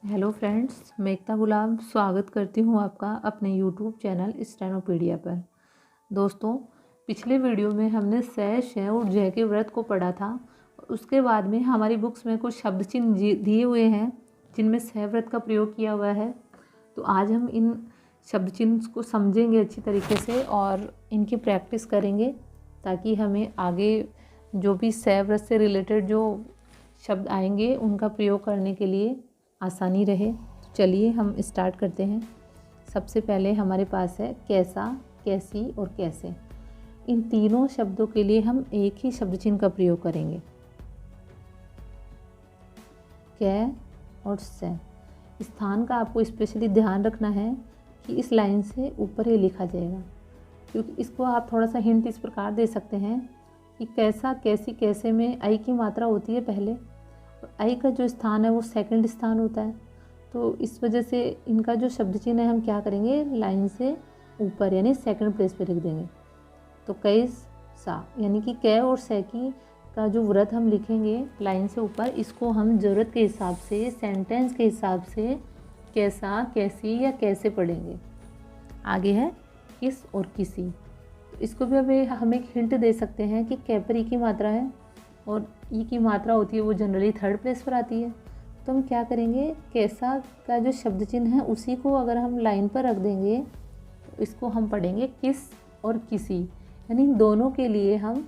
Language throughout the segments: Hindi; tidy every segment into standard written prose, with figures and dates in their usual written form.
हेलो फ्रेंड्स, मैं एकता गुलाब स्वागत करती हूँ आपका अपने यूट्यूब चैनल स्टेनोपीडिया पर। दोस्तों, पिछले वीडियो में हमने सै, शय और जय के व्रत को पढ़ा था। उसके बाद में हमारी बुक्स में कुछ शब्द चिन्ह दिए हुए हैं जिनमें सै व्रत का प्रयोग किया हुआ है। तो आज हम इन शब्द चिन्ह को समझेंगे अच्छी तरीके से और इनकी प्रैक्टिस करेंगे ताकि हमें आगे जो भी सै व्रत से रिलेटेड जो शब्द आएंगे उनका प्रयोग करने के लिए आसानी रहे। तो चलिए हम स्टार्ट करते हैं। सबसे पहले हमारे पास है कैसा, कैसी और कैसे। इन तीनों शब्दों के लिए हम एक ही शब्द चिन्ह का प्रयोग करेंगे, कै और से। स्थान का आपको स्पेशली ध्यान रखना है कि इस लाइन से ऊपर ही लिखा जाएगा, क्योंकि इसको आप थोड़ा सा हिंट इस प्रकार दे सकते हैं कि कैसा, कैसी, कैसे में आई की मात्रा होती है पहले, आई का जो स्थान है वो सेकंड स्थान होता है। तो इस वजह से इनका जो शब्द चिन्ह है हम क्या करेंगे, लाइन से ऊपर यानी सेकंड प्लेस पे लिख देंगे। तो कैसा यानी कि कै और सै की का जो व्रत हम लिखेंगे लाइन से ऊपर, इसको हम ज़रूरत के हिसाब से, सेंटेंस के हिसाब से कैसा, कैसी या कैसे पढ़ेंगे। आगे है किस और किसी। तो इसको भी अभी हम एक हिंट दे सकते हैं कि कै पर ई की मात्रा है और ई की मात्रा होती है वो जनरली थर्ड प्लेस पर आती है। तो हम क्या करेंगे, कैसा का जो शब्द चिन्ह है उसी को अगर हम लाइन पर रख देंगे तो इसको हम पढ़ेंगे किस और किसी, यानी दोनों के लिए हम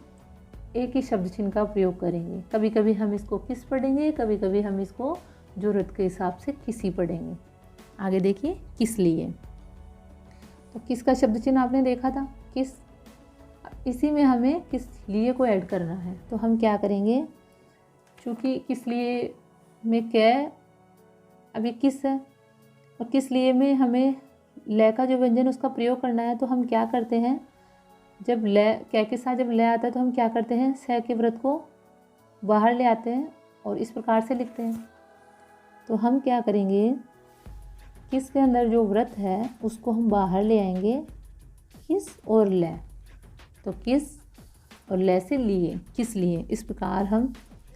एक ही शब्द चिन्ह का प्रयोग करेंगे। कभी कभी हम इसको किस पढ़ेंगे, कभी कभी हम इसको ज़रूरत के हिसाब से किसी पढ़ेंगे। आगे देखिए किस लिए। तो किस का शब्द चिन्ह आपने देखा था, किस। इसी में हमें किस लिए को ऐड करना है। तो हम क्या करेंगे, चूँकि किस लिए में कै अभी किस है और किस लिए में हमें ले का जो व्यंजन उसका प्रयोग करना है, तो हम क्या करते हैं, जब ले कै के साथ जब ले आता है तो हम क्या करते हैं, सै के व्रत को बाहर ले आते हैं और इस प्रकार से लिखते हैं। तो हम क्या करेंगे, किस के अंदर जो व्रत है उसको हम बाहर ले आएंगे, किस और ले। तो किस और ले से लिए, किस लिए, इस प्रकार हम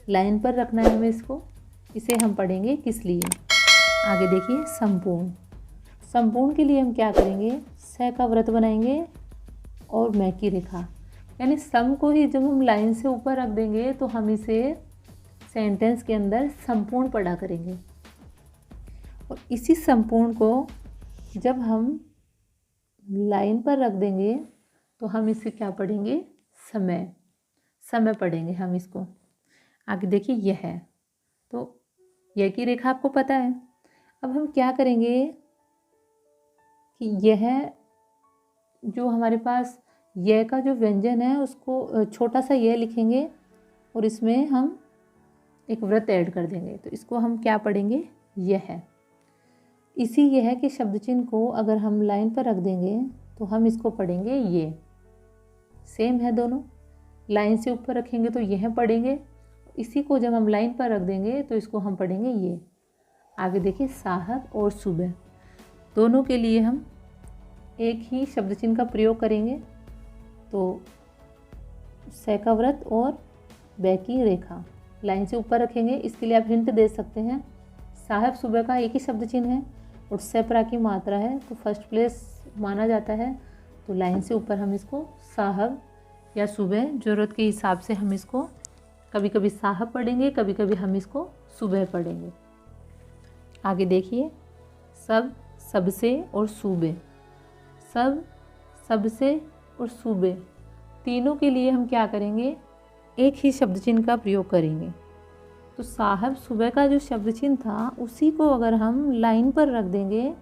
लाइन पर रखना है हमें इसको। इसे हम पढ़ेंगे किस लिए। आगे देखिए संपूर्ण। संपूर्ण के लिए हम क्या करेंगे, सै का व्रत बनाएंगे और मै की रेखा, यानी सम को ही जब हम लाइन से ऊपर रख देंगे तो हम इसे सेंटेंस के अंदर संपूर्ण पढ़ा करेंगे। और इसी संपूर्ण को जब हम लाइन पर रख देंगे तो हम इसे क्या पढ़ेंगे, समय, समय पढ़ेंगे हम इसको। आगे देखिए यह है। तो यह की रेखा आपको पता है। अब हम क्या करेंगे कि यह जो हमारे पास यह का जो व्यंजन है उसको छोटा सा यह लिखेंगे और इसमें हम एक व्रत ऐड कर देंगे। तो इसको हम क्या पढ़ेंगे, यह है। इसी यह के शब्द चिन्ह को अगर हम लाइन पर रख देंगे तो हम इसको पढ़ेंगे ये। सेम है दोनों, लाइन से ऊपर रखेंगे तो यह पढ़ेंगे, इसी को जब हम लाइन पर रख देंगे तो इसको हम पढ़ेंगे ये। आगे देखिए साहब और सुबह। दोनों के लिए हम एक ही शब्द चिन्ह का प्रयोग करेंगे। तो सै का व्रत और बै की रेखा लाइन से ऊपर रखेंगे। इसके लिए आप हिंट दे सकते हैं, साहब सुबह का एक ही शब्द चिन्ह है और सै प्रा की मात्रा है तो फर्स्ट प्लेस माना जाता है। तो लाइन से ऊपर हम इसको साहब या सुबह, ज़रूरत के हिसाब से हम इसको कभी कभी साहब पढ़ेंगे, कभी कभी हम इसको सुबह पढ़ेंगे। आगे देखिए सब, सबसे और सूबे। सब, सबसे और सूबे, तीनों के लिए हम क्या करेंगे, एक ही शब्द चिन्ह का प्रयोग करेंगे। तो साहब सुबह का जो शब्द चिन्ह था उसी को अगर हम लाइन पर रख देंगे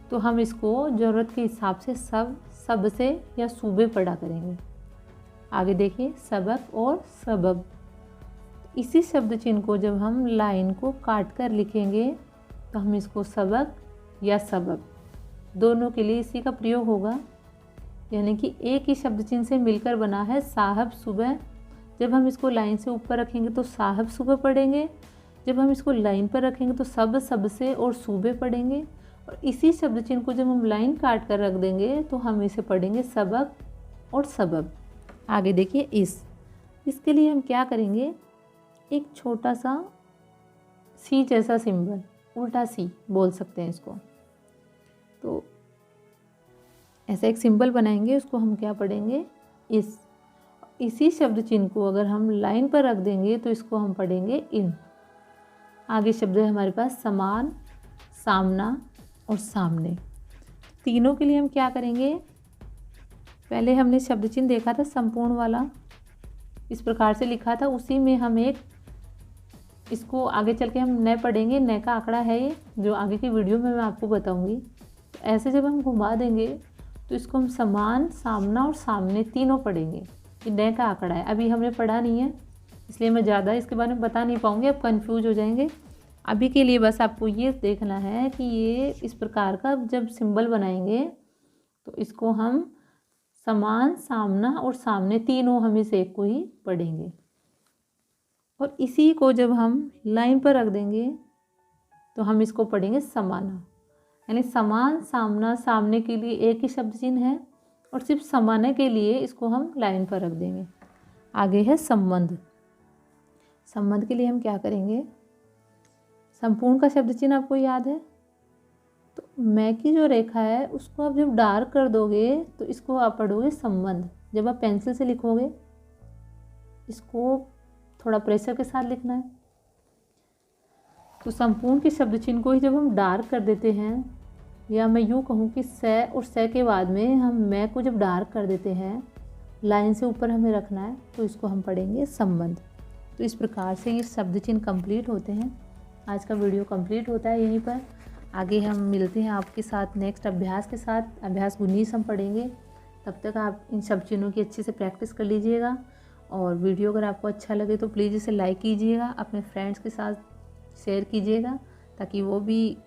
तो हम इसको ज़रूरत के हिसाब से सब, सबसे या सूबे पढ़ा करेंगे। आगे देखिए सबक और सबब। इसी शब्द चिन्ह को जब हम लाइन को काट कर लिखेंगे तो हम इसको सबक या सबब, दोनों के लिए इसी का प्रयोग होगा। यानी कि एक ही शब्द चिन्ह से मिलकर बना है साहब सुबह। जब हम इसको लाइन से ऊपर रखेंगे तो साहब सुबह पढ़ेंगे, जब हम इसको लाइन पर रखेंगे तो सब, सबसे और सूबे पढ़ेंगे। और इसी शब्द चिन्ह को जब हम लाइन काट कर रख देंगे तो हम इसे पढ़ेंगे सबक और सबब। आगे देखिए इसके लिए हम क्या करेंगे, एक छोटा सा सी जैसा सिंबल, उल्टा सी बोल सकते हैं इसको। तो ऐसा एक सिंबल बनाएंगे, उसको हम क्या पढ़ेंगे, इसी शब्द चिन्ह को अगर हम लाइन पर रख देंगे तो इसको हम पढ़ेंगे इन। आगे शब्द है हमारे पास समान, सामना और सामने। तीनों के लिए हम क्या करेंगे, पहले हमने शब्द चिन्ह देखा था संपूर्ण वाला, इस प्रकार से लिखा था, उसी में हम एक इसको आगे चल के हम न पढ़ेंगे, न का आंकड़ा है ये, जो आगे की वीडियो में मैं आपको बताऊंगी। तो ऐसे जब हम घुमा देंगे तो इसको हम समान, सामना और सामने तीनों पढ़ेंगे। ये न का आंकड़ा है, अभी हमने पढ़ा नहीं है इसलिए मैं ज़्यादा इसके बारे में बता नहीं पाऊँगी, आप कन्फ्यूज हो जाएंगे। अभी के लिए बस आपको ये देखना है कि ये इस प्रकार का जब सिंबल बनाएंगे तो इसको हम समान, सामना और सामने तीनों हम इस एक को ही पढ़ेंगे। और इसी को जब हम लाइन पर रख देंगे तो हम इसको पढ़ेंगे समाना। यानी समान, सामना, सामने के लिए एक ही शब्द चिन्ह है और सिर्फ समाना के लिए इसको हम लाइन पर रख देंगे। आगे है संबंध। संबंध के लिए हम क्या करेंगे, संपूर्ण का शब्द चिन्ह आपको याद है, तो मैं की जो रेखा है उसको आप जब डार्क कर दोगे तो इसको आप पढ़ोगे संबंध। जब आप पेंसिल से लिखोगे इसको थोड़ा प्रेशर के साथ लिखना है। तो संपूर्ण के शब्द चिन्ह को ही जब हम डार्क कर देते हैं, या मैं यूँ कहूँ कि से और से के बाद में हम मैं को जब डार्क कर देते हैं, लाइन से ऊपर हमें रखना है, तो इसको हम पढ़ेंगे संबंध। तो इस प्रकार से ये शब्द चिन्ह कंप्लीट होते हैं। आज का वीडियो कंप्लीट होता है यहीं पर। आगे हम मिलते हैं आपके साथ नेक्स्ट अभ्यास के साथ। अभ्यास 19 हम पढ़ेंगे। तब तक आप इन शब्द चिन्हों की अच्छे से प्रैक्टिस कर लीजिएगा। और वीडियो अगर आपको अच्छा लगे तो प्लीज़ इसे लाइक कीजिएगा, अपने फ्रेंड्स के साथ शेयर कीजिएगा, ताकि वो भी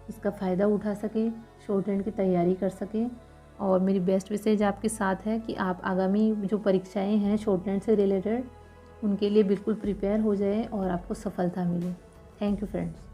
इसका फ़ायदा उठा सके, शॉर्ट हैंड की तैयारी कर सके। और मेरी बेस्ट विशेज आपके साथ है कि आप आगामी जो परीक्षाएं हैं शॉर्ट हैंड से रिलेटेड, उनके लिए बिल्कुल प्रिपेयर हो जाए और आपको सफलता मिले। Thank you friends.